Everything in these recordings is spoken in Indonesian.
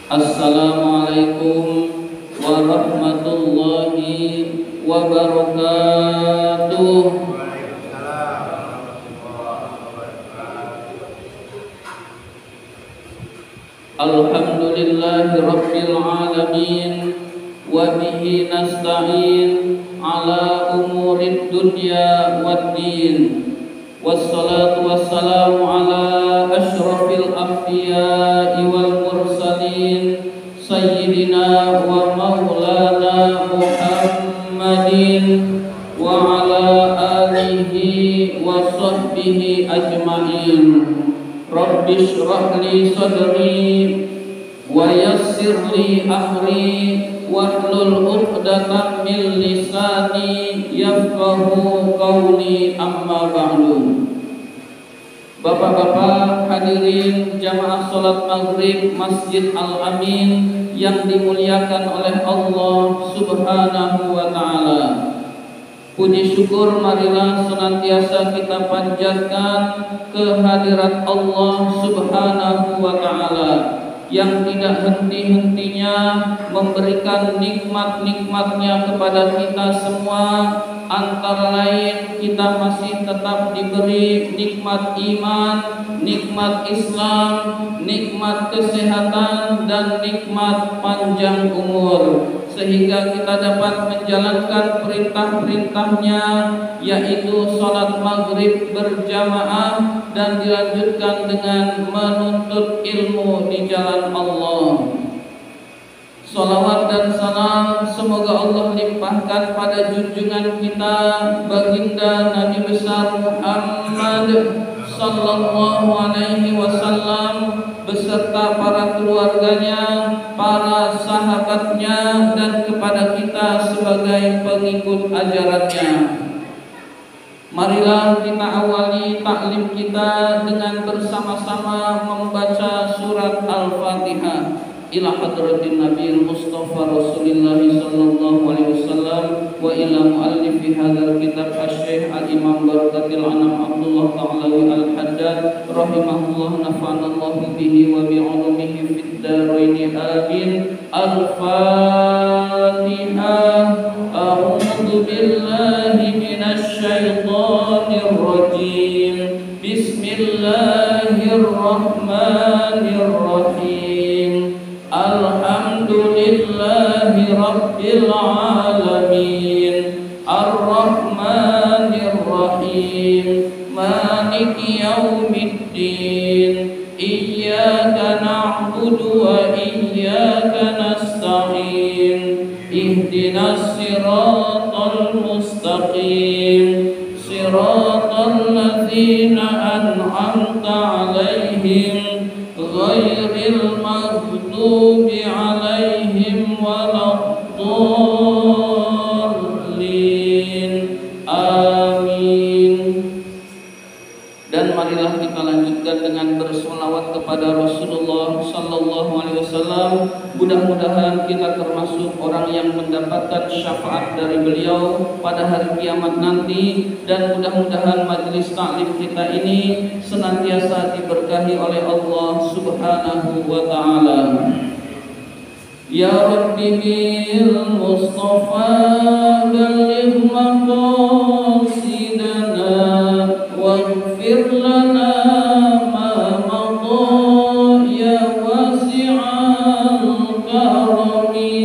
Assalamualaikum warahmatullahi wabarakatuh. Alhamdulillahi rabbil alamin wa bihi nasta'in ala umurid dunya waddin. Wassalatu wassalamu ala asyrafil anbiya'i wal mursalin sayyidina wa maulana Muhammadin wa ala alihi wa sahbihi ajma'in. Rabbi shrah li sadri wa yassir li amri wahlul 'uqdatam min lisani yafqahu qawli, amma ba'du. Bapak-bapak hadirin jamaah salat maghrib Masjid Al-Amin yang dimuliakan oleh Allah Subhanahu wa ta'ala. Puji syukur marilah senantiasa kita panjatkan kehadirat Allah Subhanahu wa ta'ala yang tidak henti-hentinya memberikan nikmat-nikmatnya kepada kita semua. Antara lain kita masih tetap diberi nikmat iman, nikmat Islam, nikmat kesehatan, dan nikmat panjang umur, sehingga kita dapat menjalankan perintah-perintahnya, yaitu sholat maghrib berjamaah dan dilanjutkan dengan menuntut ilmu di jalan Allah. Salawat dan salam semoga Allah limpahkan pada junjungan kita baginda Nabi besar Muhammad sallallahu alaihi wasallam beserta para keluarganya, para sahabatnya, dan kepada kita sebagai pengikut ajarannya. Marilah kita awali taklim kita dengan bersama-sama membaca surat Al-Fatihah ila hadratin Nabi Mustafa Rasulullah sallallahu alaihi wasallam wa ila muallifi hadzal kitab Asy-Syaikh Al-Imam Barakatil Anam Abdullah Ta'alawi Al-Haddad rahimahullah, nafa'anallahu bihi wa bi 'ulumihi fid dharain amin. Al-Fatihah. A'udzu billahi minasy syaithanir rajim. Bismillahirrahmanirrahim. Alhamdulillahi rabbil alamin. Ar-Rahmanir Rahim. Maliki yaumiddin. Iyyaka na'budu wa iyyaka nasta'in. Ihdinas siratal mustaqim. Siratal ladzina an'amta 'alaihim ghairil maghdubi 'alaihim waladdallin. Amin. Dan marilah kita lanjutkan dengan bersolawat kepada Rasulullah sallallahu alaihi wasallam. Mudah-mudahan kita termasuk orang yang mendapatkan syafaat dari beliau pada hari kiamat nanti, dan mudah-mudahan majelis taklim kita ini senantiasa diberkahi oleh Allah Subhanahu wa ta'ala. Ya Rabbi bil Mustafa balligh maqasidana waghfir lana ma madha ya wasi'al karami.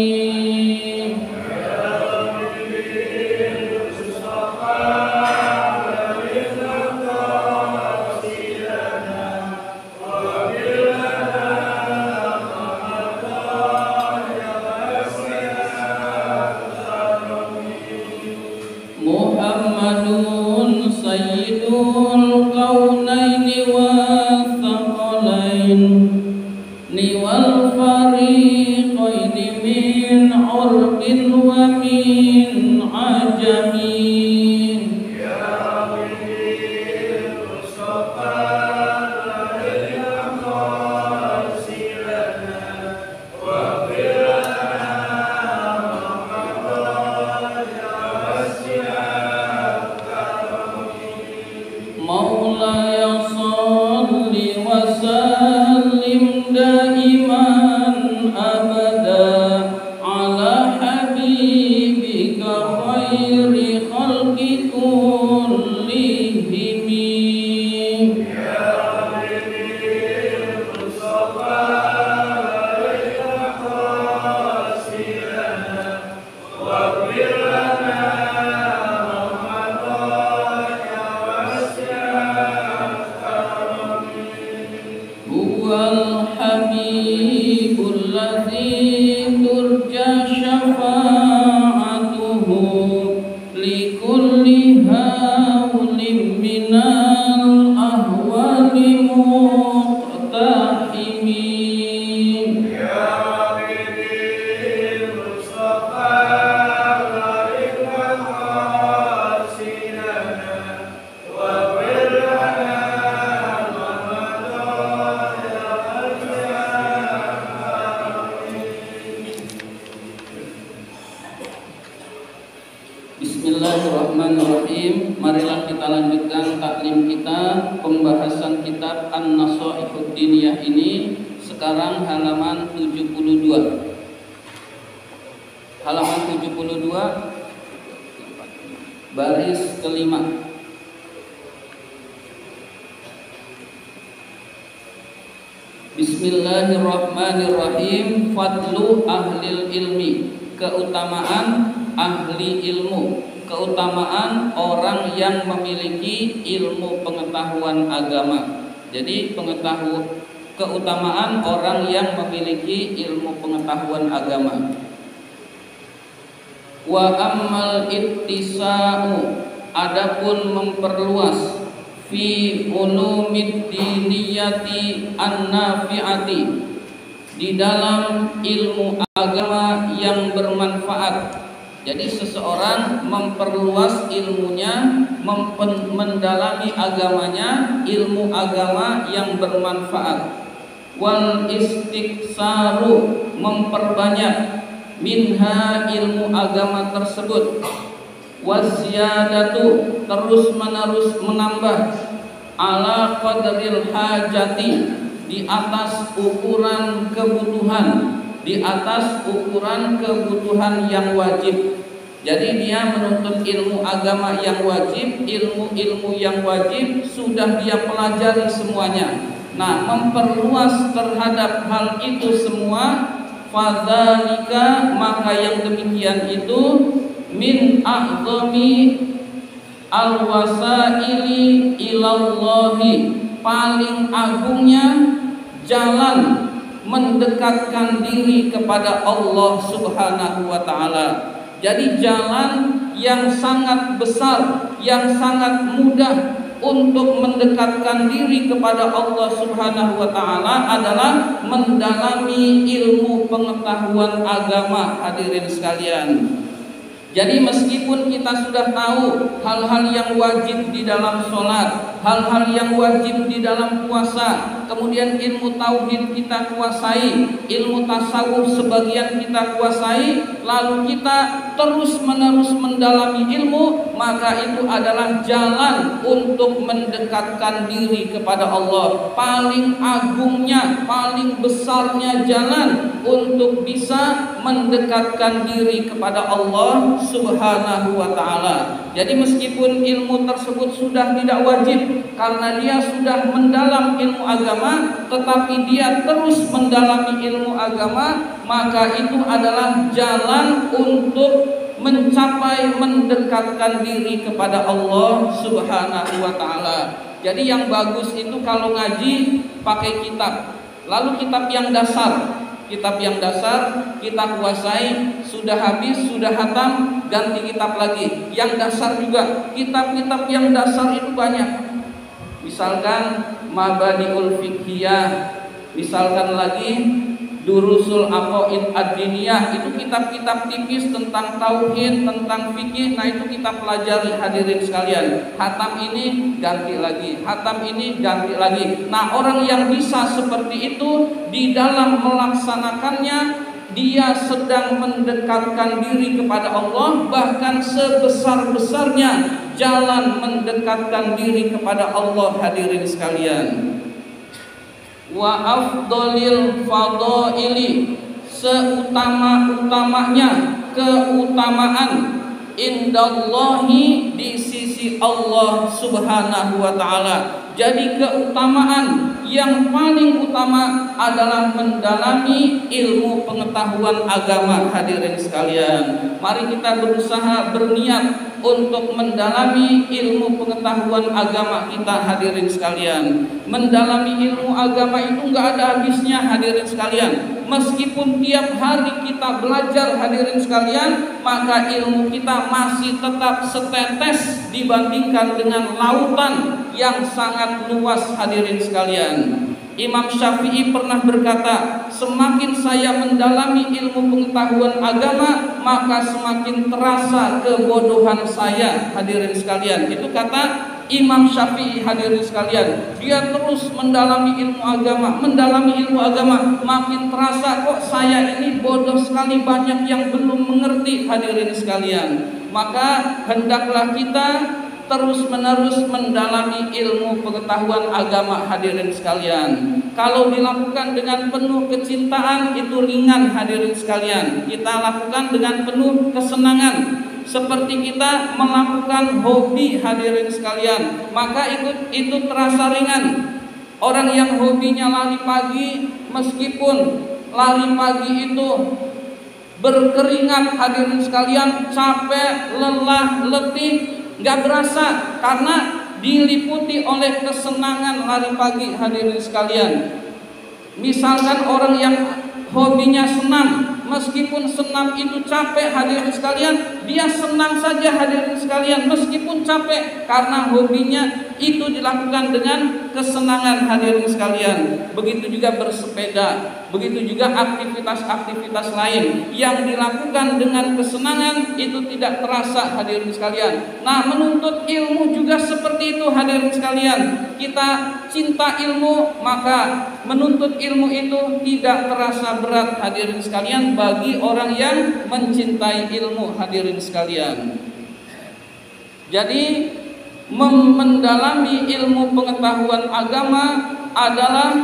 Muhammadun sayyidul kaunaini wa thaqalain niwal fariqaini min urdin wa min ajamin. Maulaya salli wa sallim daiman Bismillahirrahmanirrahim. Marilah kita lanjutkan taklim kita, pembahasan kitab An-Nasaihud Diniyah ini. Sekarang halaman 72. Halaman 72 baris kelima. Bismillahirrahmanirrahim. Fadlu ahlil ilmi, keutamaan ahli ilmu, keutamaan orang yang memiliki ilmu pengetahuan agama. Jadi keutamaan orang yang memiliki ilmu pengetahuan agama. Wa ammal ittisa'u, adapun memperluas, fi ulumid diniyati an-nafi'ati, di dalam ilmu agama yang bermanfaat. Jadi seseorang memperluas ilmunya, mendalami agamanya, ilmu agama yang bermanfaat. Wal istiqsaru, memperbanyak, minha, ilmu agama tersebut. Wasyadatu, terus menerus menambah, ala qadril hajati, di atas ukuran kebutuhan, di atas ukuran kebutuhan yang wajib. Jadi dia menuntut ilmu agama yang wajib, ilmu-ilmu yang wajib sudah dia pelajari semuanya. Nah, memperluas terhadap hal itu semua, fadzalika, maka yang demikian itu, min a'zami al-wasaili ilallahi, paling agungnya jalan mendekatkan diri kepada Allah Subhanahu wa ta'ala. Jadi jalan yang sangat besar, yang sangat mudah untuk mendekatkan diri kepada Allah Subhanahu wa ta'ala adalah mendalami ilmu pengetahuan agama, hadirin sekalian. Jadi meskipun kita sudah tahu hal-hal yang wajib di dalam sholat, hal-hal yang wajib di dalam puasa, kemudian ilmu tauhid kita kuasai, ilmu tasawuf sebagian kita kuasai, lalu kita terus-menerus mendalami ilmu, maka itu adalah jalan untuk mendekatkan diri kepada Allah. Paling agungnya, paling besarnya jalan untuk bisa mendekatkan diri kepada Allah Subhanahu wa ta'ala. Jadi meskipun ilmu tersebut sudah tidak wajib karena dia sudah mendalam ilmu agama, tetapi dia terus mendalami ilmu agama, maka itu adalah jalan untuk mencapai mendekatkan diri kepada Allah Subhanahu wa ta'ala. Jadi yang bagus itu kalau ngaji pakai kitab, lalu kitab yang dasar. Kitab yang dasar kita kuasai, sudah habis, sudah hatam, ganti kitab lagi. Yang dasar juga, kitab-kitab yang dasar itu banyak. Misalkan Mabadiul Fiqhiyah, misalkan lagi Durusul Aqaid Ad-Diniyah, itu kitab-kitab tipis tentang tauhid, tentang fikih. Nah, itu kita pelajari, hadirin sekalian. Hatam ini ganti lagi, hatam ini ganti lagi. Nah, orang yang bisa seperti itu di dalam melaksanakannya, dia sedang mendekatkan diri kepada Allah, bahkan sebesar-besarnya jalan mendekatkan diri kepada Allah, hadirin sekalian. Wa afdalil fadaili, seutama-utamanya keutamaan, indallahi, di sisi Allah Subhanahu wa ta'ala. Jadi keutamaan yang paling utama adalah mendalami ilmu pengetahuan agama, hadirin sekalian. Mari kita berusaha, berniat untuk mendalami ilmu pengetahuan agama kita, hadirin sekalian. Mendalami ilmu agama itu enggak ada habisnya, hadirin sekalian. Meskipun tiap hari kita belajar, hadirin sekalian, maka ilmu kita masih tetap setetes dibandingkan dengan lautan yang sangat luas, hadirin sekalian. Imam Syafi'i pernah berkata, semakin saya mendalami ilmu pengetahuan agama, maka semakin terasa kebodohan saya, hadirin sekalian. Itu kata Imam Syafi'i hadirin sekalian, dia terus mendalami ilmu agama, makin terasa kok saya ini bodoh sekali, banyak yang belum mengerti hadirin sekalian. Maka hendaklah kita terus-menerus mendalami ilmu pengetahuan agama hadirin sekalian. Kalau dilakukan dengan penuh kecintaan itu ringan hadirin sekalian. Kita lakukan dengan penuh kesenangan. Seperti kita melakukan hobi hadirin sekalian, maka itu terasa ringan. Orang yang hobinya lari pagi, meskipun lari pagi itu berkeringat hadirin sekalian, capek, lelah, letih, nggak berasa karena diliputi oleh kesenangan lari pagi hadirin sekalian. Misalkan orang yang hobinya senam, meskipun senam itu capek hadirin sekalian, dia senang saja hadirin sekalian meskipun capek karena hobinya itu dilakukan dengan kesenangan hadirin sekalian. Begitu juga bersepeda, begitu juga aktivitas-aktivitas lain yang dilakukan dengan kesenangan itu tidak terasa hadirin sekalian. Nah, menuntut ilmu juga seperti itu hadirin sekalian. Kita cinta ilmu, maka menuntut ilmu itu tidak terasa berat hadirin sekalian bagi orang yang mencintai ilmu hadirin sekalian. Jadi mendalami ilmu pengetahuan agama adalah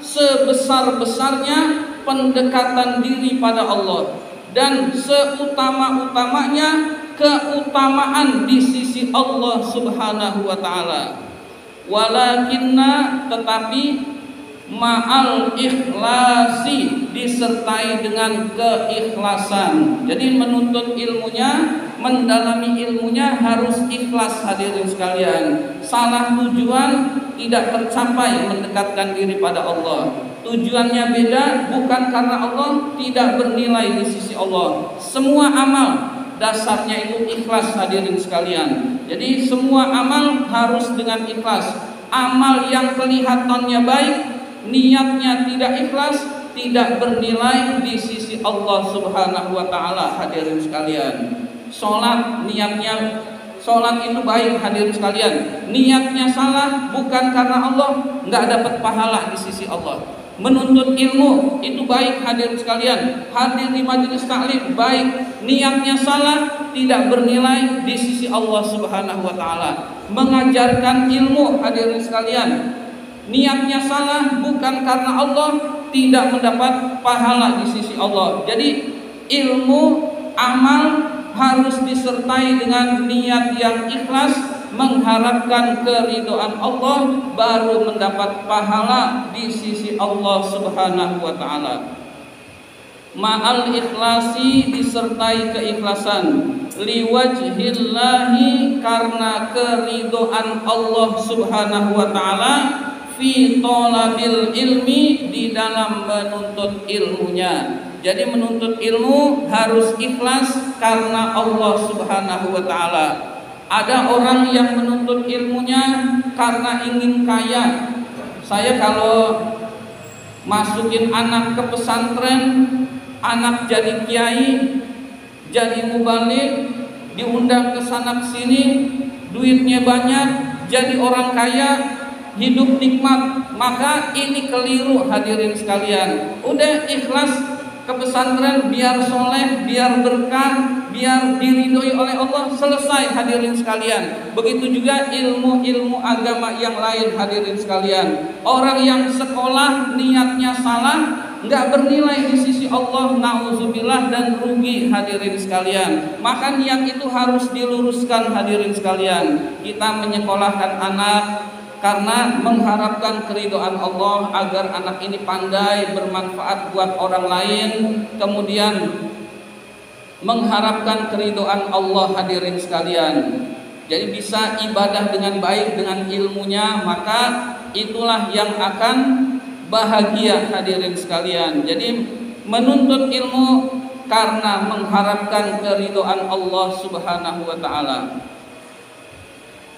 sebesar-besarnya pendekatan diri pada Allah dan seutama-utamanya keutamaan di sisi Allah Subhanahu wa taala. Walakinna, tetapi ma'al ikhlasi, disertai dengan keikhlasan. Jadi menuntut ilmunya, mendalami ilmunya harus ikhlas hadirin sekalian. Salah tujuan tidak tercapai mendekatkan diri pada Allah. Tujuannya beda, bukan karena Allah, tidak bernilai di sisi Allah. Semua amal dasarnya itu ikhlas hadirin sekalian. Jadi semua amal harus dengan ikhlas. Amal yang kelihatannya baik, niatnya tidak ikhlas, tidak bernilai di sisi Allah Subhanahu wa taala hadirin sekalian. Sholat itu baik hadirin sekalian, niatnya salah bukan karena Allah, nggak dapat pahala di sisi Allah. Menuntut ilmu itu baik hadirin sekalian, hadir di majelis taklim baik, niatnya salah tidak bernilai di sisi Allah Subhanahu wa taala. Mengajarkan ilmu hadirin sekalian, niatnya salah bukan karena Allah, tidak mendapat pahala di sisi Allah. Jadi ilmu amal harus disertai dengan niat yang ikhlas, mengharapkan keridhaan Allah, baru mendapat pahala di sisi Allah Subhanahu wa taala. Ma'al ikhlasi, disertai keikhlasan, liwajhillahi, karena keridhaan Allah Subhanahu wa taala, fi thalabil ilmi, di dalam menuntut ilmunya. Jadi menuntut ilmu harus ikhlas karena Allah Subhanahu wa taala. Ada orang yang menuntut ilmunya karena ingin kaya. Saya kalau masukin anak ke pesantren, anak jadi kiai, jadi mubalik, diundang ke sana ke sini, duitnya banyak, jadi orang kaya, hidup nikmat, maka ini keliru hadirin sekalian. Udah ikhlas ke pesantren biar soleh, biar berkah, biar diridhoi oleh Allah, selesai hadirin sekalian. Begitu juga ilmu-ilmu agama yang lain hadirin sekalian. Orang yang sekolah niatnya salah, nggak bernilai di sisi Allah, na'udzubillah, dan rugi hadirin sekalian. Maka niat itu harus diluruskan hadirin sekalian. Kita menyekolahkan anak karena mengharapkan keridhaan Allah, agar anak ini pandai, bermanfaat buat orang lain, kemudian mengharapkan keridhaan Allah hadirin sekalian. Jadi bisa ibadah dengan baik dengan ilmunya, maka itulah yang akan bahagia hadirin sekalian. Jadi menuntut ilmu karena mengharapkan keridhaan Allah Subhanahu wa taala.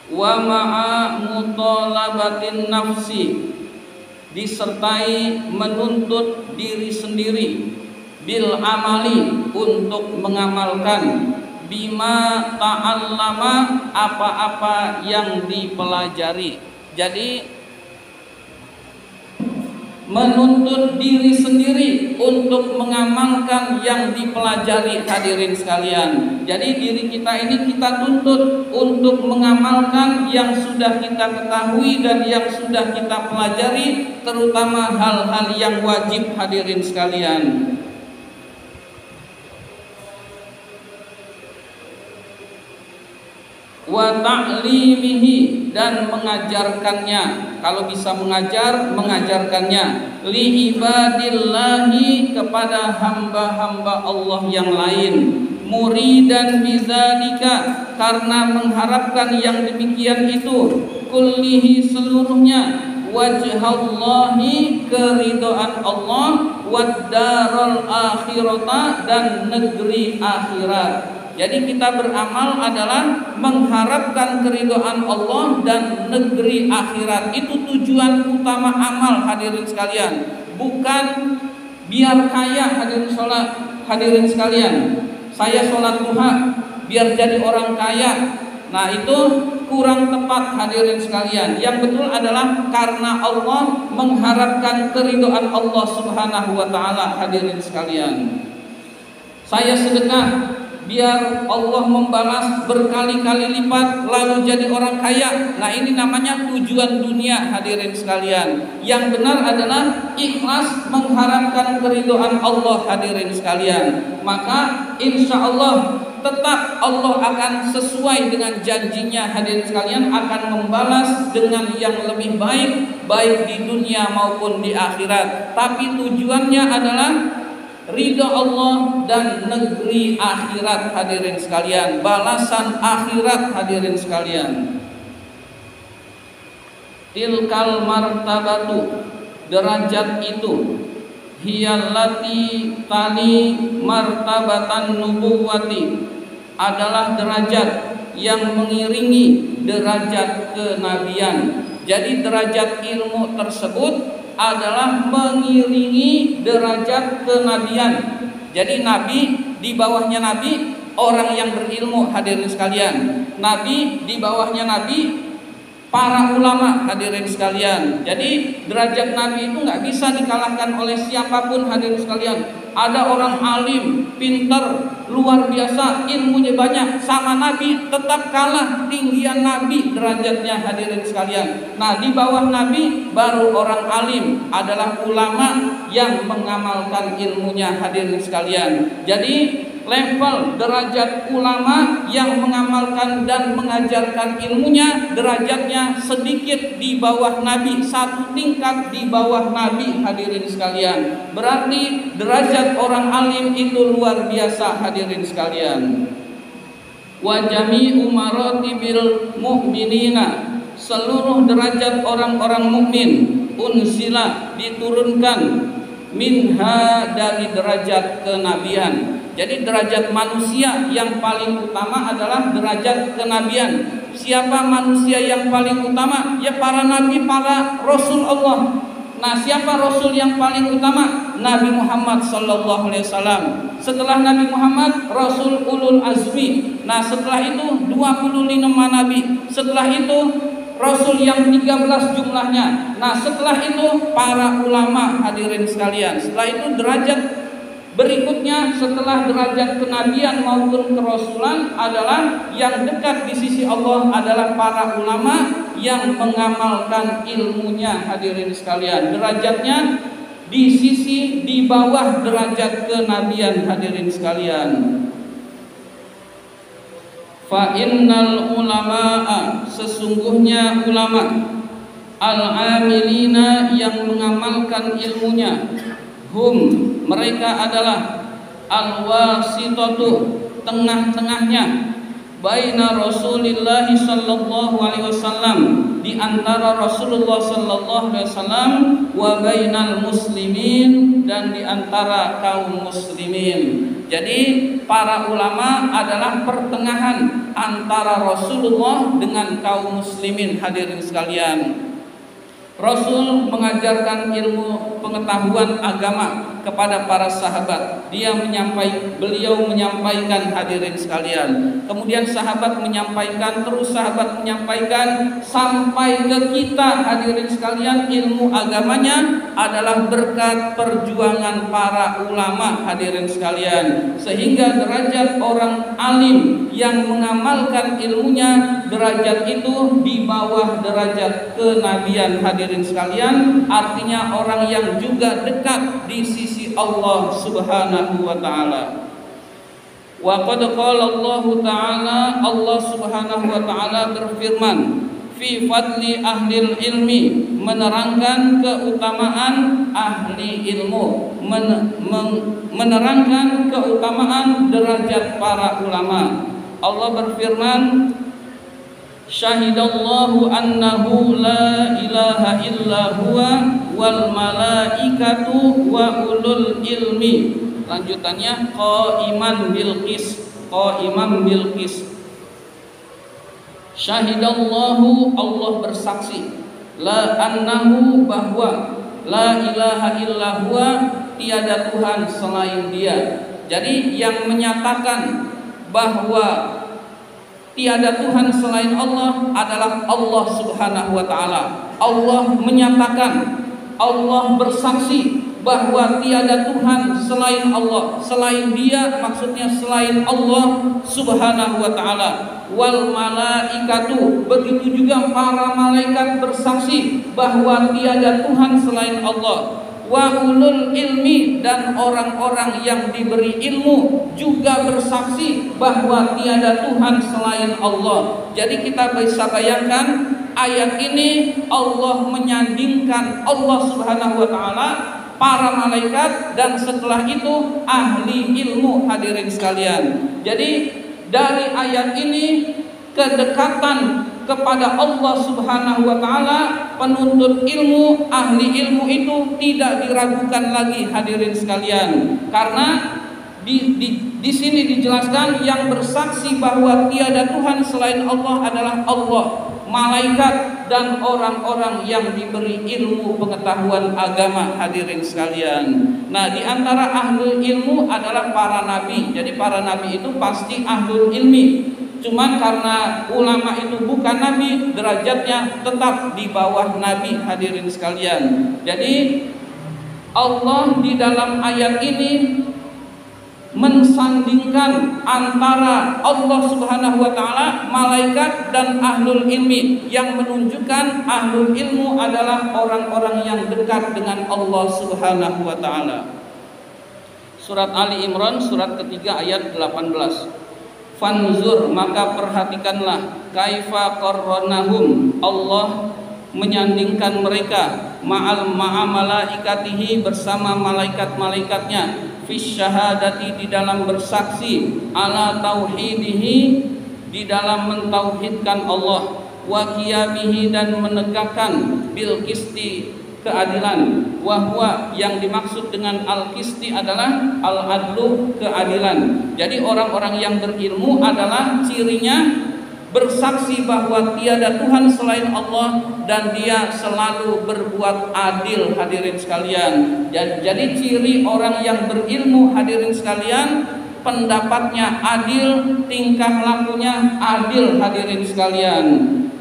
Wa ma'a mutalabatin nafsi, disertai menuntut diri sendiri, bil amali, untuk mengamalkan, bima ta'allama, apa-apa yang dipelajari. Jadi menuntut diri sendiri untuk mengamalkan yang dipelajari, hadirin sekalian. Jadi diri kita ini kita tuntut untuk mengamalkan yang sudah kita ketahui dan yang sudah kita pelajari, terutama hal-hal yang wajib, hadirin sekalian. Wa ta'limihi, dan mengajarkannya. Kalau bisa mengajar, mengajarkannya. Li ibadillahi, kepada hamba-hamba Allah yang lain. Muridan bidzalika, karena mengharapkan yang demikian itu. Kullihi, seluruhnya. Wajhallahi, keridhaan Allah. Wad-darul akhirata, dan negeri akhirat. Jadi kita beramal adalah mengharapkan keridhaan Allah dan negeri akhirat. Itu tujuan utama amal, hadirin sekalian. Bukan biar kaya, hadirin sekalian. Saya sholat duha biar jadi orang kaya. Nah, itu kurang tepat, hadirin sekalian. Yang betul adalah karena Allah, mengharapkan keridhaan Allah Subhanahu wa taala, hadirin sekalian. Saya sedekah biar Allah membalas berkali-kali lipat, lalu jadi orang kaya. Nah, ini namanya tujuan dunia, hadirin sekalian. Yang benar adalah ikhlas mengharapkan keridhaan Allah, hadirin sekalian. Maka insya Allah tetap Allah akan sesuai dengan janjinya, hadirin sekalian, akan membalas dengan yang lebih baik, baik di dunia maupun di akhirat. Tapi tujuannya adalah ridha Allah dan negeri akhirat, hadirin sekalian. Balasan akhirat, hadirin sekalian. Tilkal martabatu, derajat itu. Hiyallati tali martabatan nubuwati, adalah derajat yang mengiringi derajat kenabian. Jadi derajat ilmu tersebut adalah mengiringi derajat kenabian. Jadi nabi, di bawahnya nabi orang yang berilmu, hadirin sekalian. Nabi, di bawahnya nabi para ulama, hadirin sekalian. Jadi derajat nabi itu nggak bisa dikalahkan oleh siapapun, hadirin sekalian. Ada orang alim, pintar, luar biasa, ilmunya banyak, sama nabi tetap kalah tinggian nabi derajatnya, hadirin sekalian. Nah, di bawah nabi baru orang alim, adalah ulama yang mengamalkan ilmunya, hadirin sekalian. Jadi level derajat ulama yang mengamalkan dan mengajarkan ilmunya, derajatnya sedikit di bawah nabi, satu tingkat di bawah nabi, hadirin sekalian. Berarti derajat orang alim itu luar biasa, hadirin sekalian. Wa jami'u maratibil mu'minina, seluruh derajat orang-orang mukmin, unsila, diturunkan, minha, dari derajat kenabian. Jadi derajat manusia yang paling utama adalah derajat kenabian. Siapa manusia yang paling utama? Ya para nabi, para rasul Allah. Nah, siapa rasul yang paling utama? Nabi Muhammad sallallahu alaihi wasallam. Setelah Nabi Muhammad, rasul ulul azmi. Nah, setelah itu 25 nabi. Setelah itu rasul yang 13 jumlahnya. Nah, setelah itu para ulama, hadirin sekalian. Setelah itu derajat berikutnya setelah derajat kenabian maupun kerasulan adalah yang dekat di sisi Allah, adalah para ulama yang mengamalkan ilmunya, hadirin sekalian. Derajatnya di sisi di bawah derajat kenabian, hadirin sekalian. Fa innal ulama'a, sesungguhnya ulama, al-amilina, yang mengamalkan ilmunya, hum, mereka adalah al-wasitatu, tengah-tengahnya, baina Rasulillah sallallahu alaihi wasallam, di antara Rasulullah sallallahu alaihi wasallam, wa bainal muslimin, dan di antara kaum muslimin. Jadi para ulama adalah pertengahan antara Rasulullah dengan kaum muslimin, hadirin sekalian. Rasul mengajarkan ilmu pengetahuan agama kepada para sahabat. Beliau menyampaikan, hadirin sekalian. Kemudian sahabat menyampaikan, terus sahabat menyampaikan sampai ke kita, hadirin sekalian. Ilmu agamanya adalah berkat perjuangan para ulama, hadirin sekalian. Sehingga derajat orang alim yang mengamalkan ilmunya, derajat itu di bawah derajat kenabian, hadirin sekalian. Artinya orang yang juga dekat di sisi Allah Subhanahu wa taala. Wa qad qala Allah taala, Allah Subhanahu wa taala berfirman fi fadli ahlil ilmi, menerangkan keutamaan ahli ilmu, menerangkan keutamaan derajat para ulama. Allah berfirman, syahidallahu annahu la ilaha illa huwa wal malaikatu wa ulul ilmi. Lanjutannya qaiman bil qis, qaiman bil qis. Syahidallahu, Allah bersaksi, la annahu, bahwa la ilaha illa huwa, tiada Tuhan selain Dia. Jadi yang menyatakan bahwa tiada Tuhan selain Allah adalah Allah Subhanahu wa taala. Allah menyatakan, Allah bersaksi bahwa tiada Tuhan selain Allah. Selain Dia maksudnya selain Allah Subhanahu wa taala. Wal malaikatu, begitu juga para malaikat bersaksi bahwa tiada Tuhan selain Allah. Wa ulul ilmi, dan orang-orang yang diberi ilmu juga bersaksi bahwa tiada Tuhan selain Allah. Jadi kita bisa bayangkan ayat ini Allah menyandingkan Allah Subhanahu wa taala, para malaikat, dan setelah itu ahli ilmu, hadirin sekalian. Jadi dari ayat ini kedekatan kepada Allah Subhanahu wa taala, penuntut ilmu, ahli ilmu itu tidak diragukan lagi, hadirin sekalian. Karena di sini dijelaskan yang bersaksi bahwa tiada Tuhan selain Allah adalah Allah, malaikat, dan orang-orang yang diberi ilmu pengetahuan agama, hadirin sekalian. Nah, di antara ahli ilmu adalah para nabi. Jadi para nabi itu pasti ahlul ilmi. Cuman karena ulama itu bukan nabi, derajatnya tetap di bawah nabi, hadirin sekalian. Jadi Allah di dalam ayat ini mensandingkan antara Allah Subhanahu wa taala, malaikat, dan ahlul ilmi, yang menunjukkan ahlul ilmu adalah orang-orang yang dekat dengan Allah Subhanahu wa taala. Surat Ali Imran surat ketiga ayat 18. Fanzur, maka perhatikanlah, kaifa qarranahum, Allah menyandingkan mereka ma'al malaikatihi, bersama malaikat-malaikatnya, fis syahadati, di dalam bersaksi, ala tauhidihi, di dalam mentauhidkan Allah, wa qiyamihi, dan menegakkan bil qisti, keadilan. Wahwa, yang dimaksud dengan al-qisti adalah al-adlu, keadilan. Jadi orang-orang yang berilmu adalah cirinya bersaksi bahwa tiada Tuhan selain Allah, dan dia selalu berbuat adil, hadirin sekalian. Jadi ciri orang yang berilmu, hadirin sekalian, pendapatnya adil, tingkah lakunya adil, hadirin sekalian.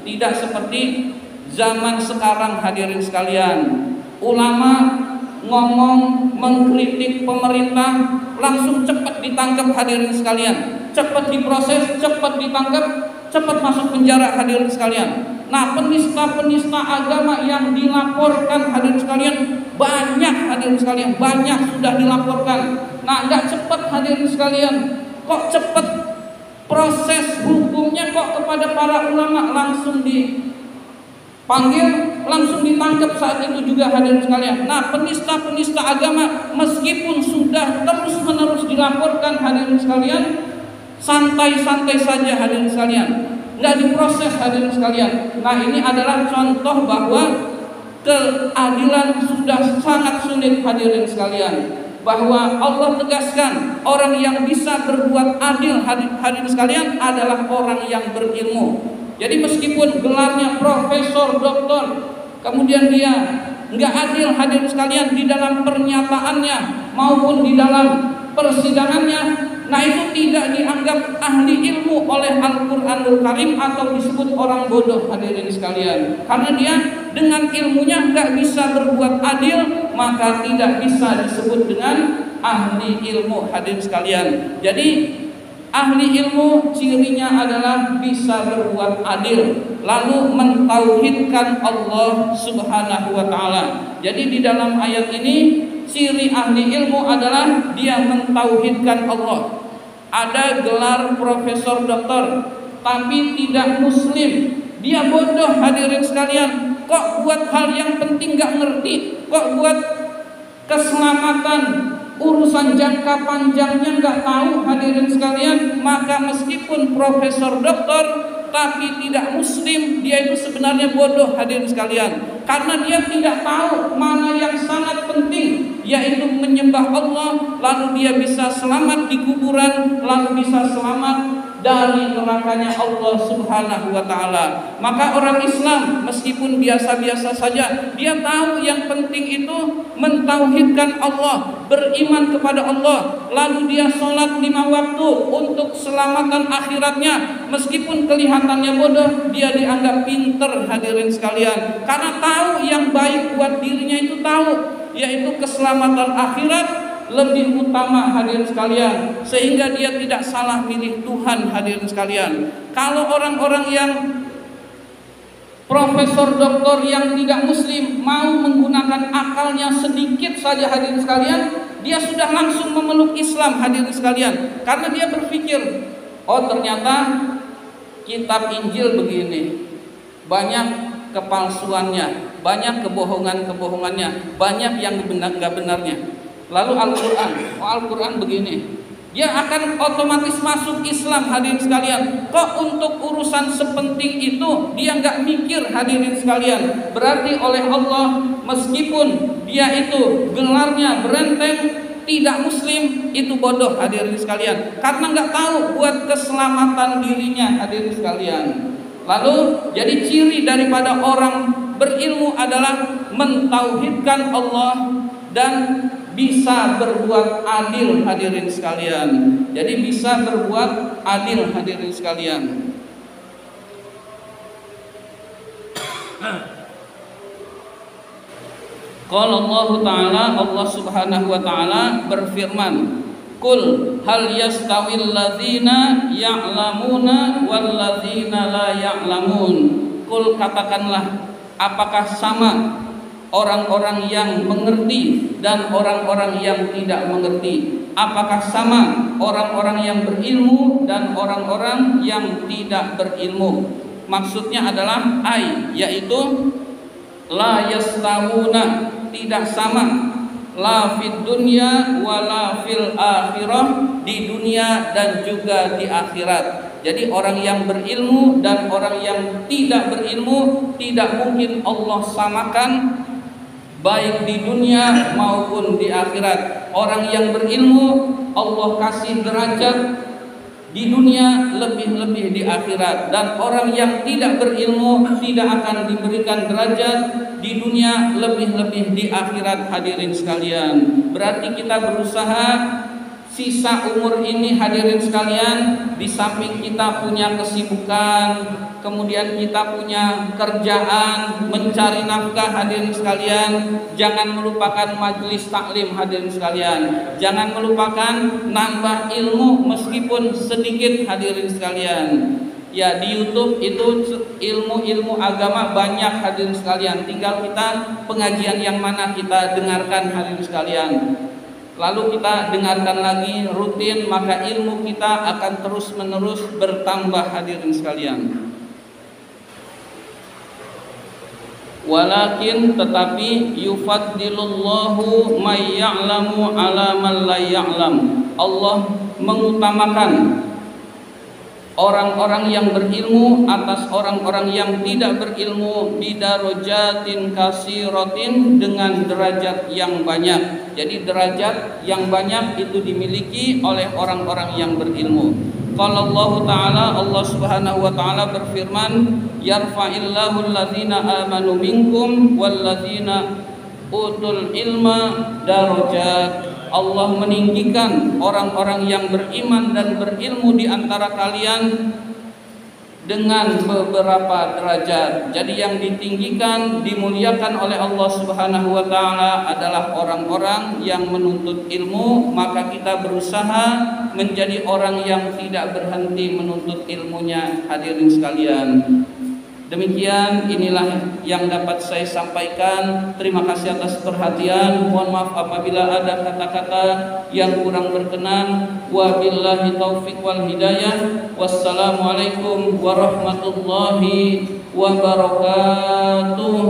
Tidak seperti zaman sekarang, hadirin sekalian. Ulama ngomong mengkritik pemerintah langsung cepat ditangkap, hadirin sekalian. Cepat diproses, cepat ditangkap, cepat masuk penjara, hadirin sekalian. Nah, penista-penista agama yang dilaporkan, hadirin sekalian, banyak, hadirin sekalian, banyak sudah dilaporkan. Nah, nggak cepat, hadirin sekalian. Kok cepat proses hukumnya, kok kepada para ulama langsung dipanggil, langsung ditangkap saat itu juga, hadirin sekalian. Nah, penista-penista agama meskipun sudah terus-menerus dilaporkan, hadirin sekalian, santai-santai saja, hadirin sekalian, nggak diproses, hadirin sekalian. Nah, ini adalah contoh bahwa keadilan sudah sangat sulit, hadirin sekalian. Bahwa Allah tegaskan orang yang bisa berbuat adil, hadirin sekalian, adalah orang yang berilmu. Jadi meskipun gelarnya profesor, doktor, kemudian dia nggak adil hadirin sekalian di dalam pernyataannya maupun di dalam persidangannya, nah itu tidak dianggap ahli ilmu oleh Al-Quranul Karim atau disebut orang bodoh hadirin sekalian. Karena dia dengan ilmunya nggak bisa berbuat adil, maka tidak bisa disebut dengan ahli ilmu hadirin sekalian. Jadi ahli ilmu cirinya adalah bisa berbuat adil, lalu mentauhidkan Allah Subhanahu wa taala. Jadi di dalam ayat ini ciri ahli ilmu adalah dia mentauhidkan Allah. Ada gelar profesor doktor tapi tidak muslim, dia bodoh hadirin sekalian. Kok buat hal yang penting gak ngerti, kok buat keselamatan urusan jangka panjangnya nggak tahu hadirin sekalian. Maka meskipun profesor doktor tapi tidak muslim, dia itu sebenarnya bodoh hadirin sekalian, karena dia tidak tahu mana yang sangat penting, yaitu menyembah Allah, lalu dia bisa selamat di kuburan, lalu bisa selamat dari nerakanya Allah Subhanahu wa taala. Maka orang Islam meskipun biasa-biasa saja, dia tahu yang penting itu mentauhidkan Allah, beriman kepada Allah, lalu dia sholat 5 waktu untuk keselamatan akhiratnya. Meskipun kelihatannya bodoh, dia dianggap pinter hadirin sekalian, karena tahu yang baik buat dirinya itu tahu, yaitu keselamatan akhirat lebih utama hadirin sekalian, sehingga dia tidak salah milih Tuhan hadirin sekalian. Kalau orang-orang yang profesor doktor yang tidak muslim mau menggunakan akalnya sedikit saja hadirin sekalian, dia sudah langsung memeluk Islam hadirin sekalian, karena dia berpikir, oh ternyata kitab Injil begini, banyak kepalsuannya, banyak kebohongannya, banyak yang gak benarnya. Lalu Al-Quran, Al-Quran begini, dia akan otomatis masuk Islam hadirin sekalian. Kok untuk urusan sepenting itu dia nggak mikir hadirin sekalian? Berarti oleh Allah, meskipun dia itu gelarnya berenteng, tidak muslim, itu bodoh hadirin sekalian, karena nggak tahu buat keselamatan dirinya hadirin sekalian. Lalu jadi ciri daripada orang berilmu adalah mentauhidkan Allah dan bisa berbuat adil hadirin sekalian. Jadi bisa berbuat adil hadirin sekalian. Qala Allah Ta'ala, Allah Subhanahu wa taala berfirman, "Qul hal yastawil ladzina ya'lamuna wal ladzina la ya'lamun." Qul, katakanlah, apakah sama orang-orang yang mengerti dan orang-orang yang tidak mengerti? Apakah sama orang-orang yang berilmu dan orang-orang yang tidak berilmu? Maksudnya adalah yaitu la yastawuna, tidak sama, la fid dunya wala fil akhirah, di dunia dan juga di akhirat. Jadi orang yang berilmu dan orang yang tidak berilmu tidak mungkin Allah samakan, baik di dunia maupun di akhirat. Orang yang berilmu Allah kasih derajat di dunia, lebih-lebih di akhirat. Dan orang yang tidak berilmu tidak akan diberikan derajat di dunia, lebih-lebih di akhirat hadirin sekalian. Berarti kita berusaha sisa umur ini hadirin sekalian, di samping kita punya kesibukan, kemudian kita punya kerjaan, mencari nafkah hadirin sekalian, jangan melupakan majelis taklim hadirin sekalian, jangan melupakan nambah ilmu meskipun sedikit hadirin sekalian. Ya, di YouTube itu ilmu-ilmu agama banyak hadirin sekalian, tinggal kita pengajian yang mana kita dengarkan hadirin sekalian, lalu kita dengarkan lagi rutin, maka ilmu kita akan terus menerus bertambah hadirin sekalian. Walakin, tetapi, yufaddilullahu may ya'lamu ala man la ya'lam, Allah mengutamakan orang-orang yang berilmu atas orang-orang yang tidak berilmu, bidarajatin kasiratin, dengan derajat yang banyak. Jadi derajat yang banyak itu dimiliki oleh orang-orang yang berilmu. Qala Allah Ta'ala, Allah Subhanahu wa taala berfirman, yarfa'illahu alladzina amanu minkum walladzina utul ilma darajat. Allah meninggikan orang-orang yang beriman dan berilmu di antara kalian dengan beberapa derajat. Jadi yang ditinggikan, dimuliakan oleh Allah Subhanahu wa taala adalah orang-orang yang menuntut ilmu, maka kita berusaha menjadi orang yang tidak berhenti menuntut ilmunya. Hadirin sekalian, demikian inilah yang dapat saya sampaikan. Terima kasih atas perhatian. Mohon maaf apabila ada kata-kata yang kurang berkenan. Wabillahi taufiq wal hidayah. Wassalamualaikum warahmatullahi wabarakatuh.